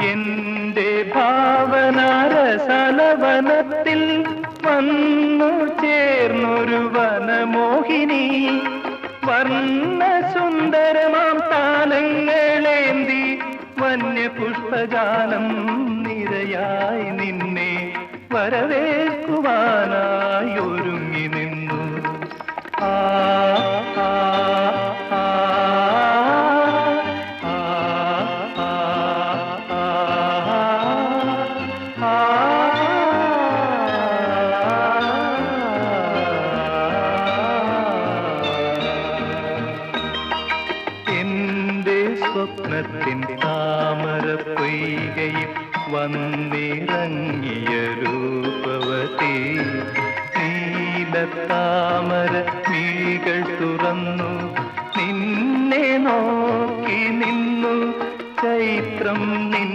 എന്റെ ഭാവനാരസലവനത്തിൽ വന്നു ചേർന്നൊരു വനമോഹിനി വർണ്ണസുന്ദരമാം താലങ്ങളേന്തി വന്യപുഷ്പജാലം നിരയായി നിന്നെ വരവേൽക്കുവാനായി ഒരുങ്ങി നിന്നു. ആ ആ ആ എന്റെ സ്വപ്നത്തിൻ താമര പൊയ്കയിൽ വന്നിറങ്ങിയ രൂപവതി നീലത്താമര മിഴികൾ തുറന്നു നിന്നെ നോക്കി നിന്നു ചൈത്രം നിൻ